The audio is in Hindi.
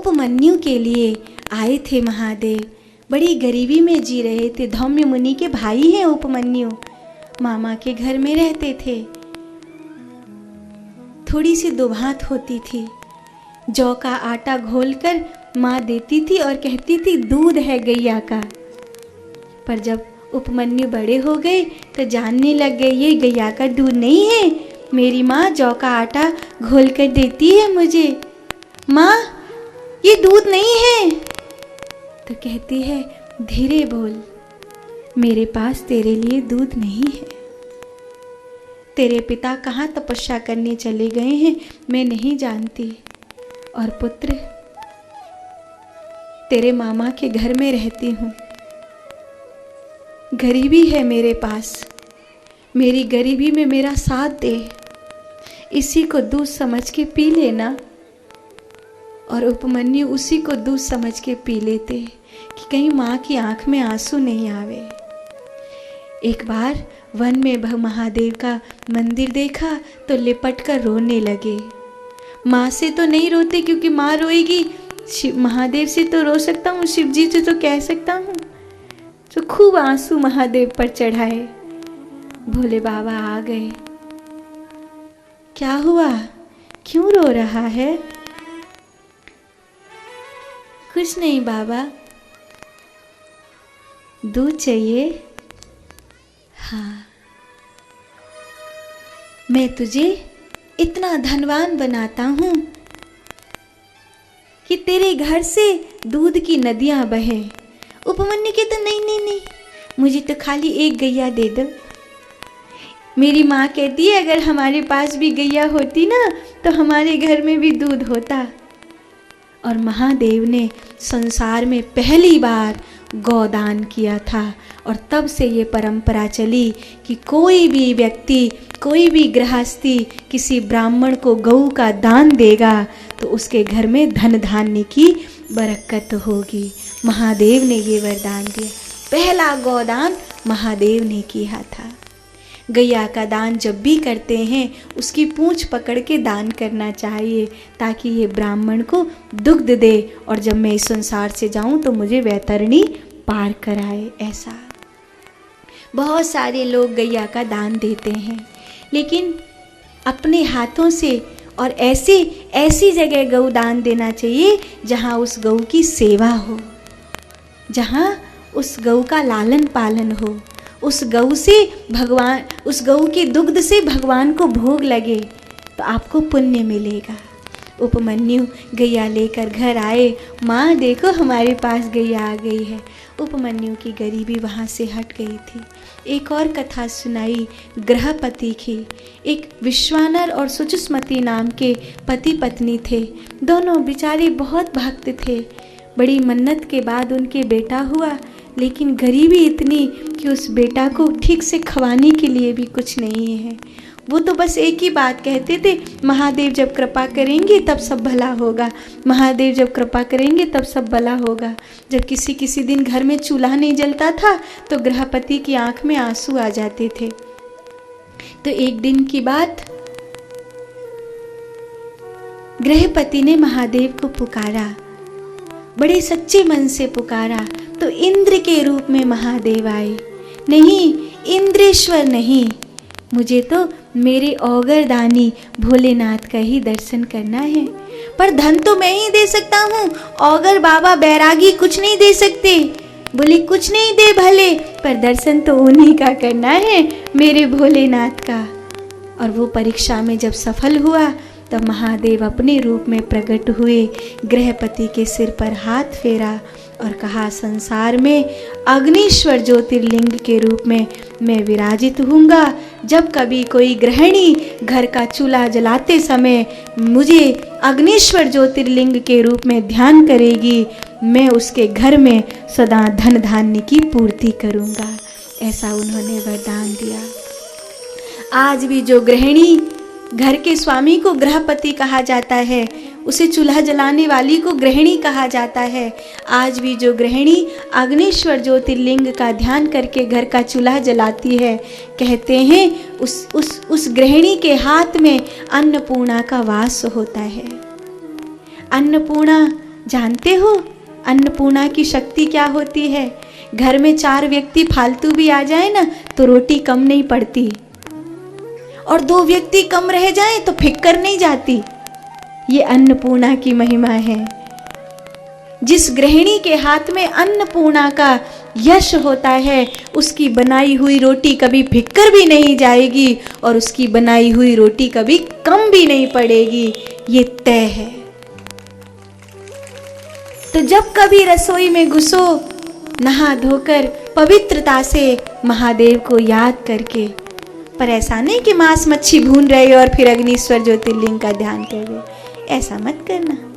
उपमन्यु के लिए आए थे महादेव। बड़ी गरीबी में जी रहे थे। धौम्य मुनि के भाई हैं उपमन्यु, मामा के घर में रहते थे। थोड़ी सी दुभात होती थी। जौ का आटा घोलकर माँ देती थी और कहती थी दूध है गैया का। पर जब उपमन्यु बड़े हो गए तो जानने लग गए ये गैया का दूध नहीं है, मेरी माँ जौ का आटा घोल कर देती है मुझे। माँ ये दूध नहीं है। तो कहती है धीरे बोल, मेरे पास तेरे लिए दूध नहीं है। तेरे पिता कहाँ तपस्या करने चले गए हैं मैं नहीं जानती। और पुत्र, तेरे मामा के घर में रहती हूँ। गरीबी है मेरे पास, मेरी गरीबी में मेरा साथ दे। इसी को दूध समझ के पी लेना। और उपमन्यु उसी को दूध समझ के पी लेते कि कहीं माँ की आंख में आंसू नहीं आवे। एक बार वन में महादेव का मंदिर देखा तो लिपट कर रोने लगे। माँ से तो नहीं रोते क्योंकि माँ रोएगी, महादेव से तो रो सकता हूँ, शिव जी से तो कह सकता हूँ। तो खूब आंसू महादेव पर चढ़ाए। भोले बाबा आ गए। क्या हुआ, क्यों रो रहा है? कुछ नहीं बाबा, दूध चाहिए। हाँ, मैं तुझे इतना धनवान बनाता हूं कि तेरे घर से दूध की नदियां बहे। उपमन्यु के तो नहीं नहीं नहीं, मुझे तो खाली एक गैया दे दो। मेरी माँ कहती है अगर हमारे पास भी गैया होती ना तो हमारे घर में भी दूध होता। और महादेव ने संसार में पहली बार गौदान किया था। और तब से ये परंपरा चली कि कोई भी व्यक्ति, कोई भी गृहस्थी किसी ब्राह्मण को गऊ का दान देगा तो उसके घर में धन धान्य की बरकत होगी। महादेव ने ये वरदान दिया। पहला गौदान महादेव ने किया था। गैया का दान जब भी करते हैं उसकी पूंछ पकड़ के दान करना चाहिए ताकि ये ब्राह्मण को दुग्ध दे और जब मैं इस संसार से जाऊं तो मुझे वैतरणी पार कराए। ऐसा बहुत सारे लोग गैया का दान देते हैं, लेकिन अपने हाथों से और ऐसी जगह गौ दान देना चाहिए जहाँ उस गौ की सेवा हो, जहाँ उस गौ का लालन पालन हो, उस गौ से भगवान, उस गौ के दुग्ध से भगवान को भोग लगे तो आपको पुण्य मिलेगा। उपमन्यु गैया लेकर घर आए। माँ देखो हमारे पास गैया आ गई है। उपमन्यु की गरीबी वहाँ से हट गई थी। एक और कथा सुनाई गृहपति की। एक विश्वानर और सुचुस्मती नाम के पति पत्नी थे। दोनों बेचारे बहुत भक्त थे। बड़ी मन्नत के बाद उनके बेटा हुआ, लेकिन गरीबी इतनी कि उस बेटा को ठीक से खवाने के लिए भी कुछ नहीं है। वो तो बस एक ही बात कहते थे, महादेव जब कृपा करेंगे तब सब भला होगा, महादेव जब कृपा करेंगे तब सब भला होगा। जब किसी दिन घर में चूल्हा नहीं जलता था तो गृहपति की आंख में आंसू आ जाते थे। तो एक दिन की बात, गृहपति ने महादेव को पुकारा, बड़े सच्चे मन से पुकारा तो इंद्र के रूप में महादेव आए। नहीं, इंद्रेश्वर नहीं, मुझे तो मेरे औगरदानी भोलेनाथ का ही दर्शन करना है। पर धन तो मैं ही दे सकता हूँ, औगर बाबा बैरागी कुछ नहीं दे सकते। बोले कुछ नहीं दे भले, पर दर्शन तो उन्हीं का करना है, मेरे भोलेनाथ का। और वो परीक्षा में जब सफल हुआ तब महादेव अपने रूप में प्रकट हुए, गृहपति के सिर पर हाथ फेरा और कहा, संसार में अग्निश्वर ज्योतिर्लिंग के रूप में मैं विराजित हूँगा। जब कभी कोई गृहिणी घर का चूल्हा जलाते समय मुझे अग्निश्वर ज्योतिर्लिंग के रूप में ध्यान करेगी, मैं उसके घर में सदा धन धान्य की पूर्ति करूँगा। ऐसा उन्होंने वरदान दिया। आज भी जो गृहिणी, घर के स्वामी को गृहपति कहा जाता है, उसे चूल्हा जलाने वाली को गृहिणी कहा जाता है। आज भी जो गृहिणी अग्निश्वर ज्योतिर्लिंग का ध्यान करके घर का चूल्हा जलाती है, कहते हैं उस गृहिणी के हाथ में अन्नपूर्णा का वास होता है। अन्नपूर्णा जानते हो अन्नपूर्णा की शक्ति क्या होती है? घर में 4 व्यक्ति फालतू भी आ जाए ना तो रोटी कम नहीं पड़ती, और 2 व्यक्ति कम रह जाए तो फिक्कर नहीं जाती। ये अन्नपूर्णा की महिमा है। जिस गृहिणी के हाथ में अन्नपूर्णा का यश होता है, उसकी बनाई हुई रोटी कभी फिक्कर भी नहीं जाएगी और उसकी बनाई हुई रोटी कभी कम भी नहीं पड़ेगी, ये तय है। तो जब कभी रसोई में घुसो, नहा धोकर पवित्रता से महादेव को याद करके, पर ऐसा नहीं कि मांस मच्छी भून रहे और फिर अग्निश्वर ज्योतिर्लिंग का ध्यान कर रहे, ऐसा मत करना।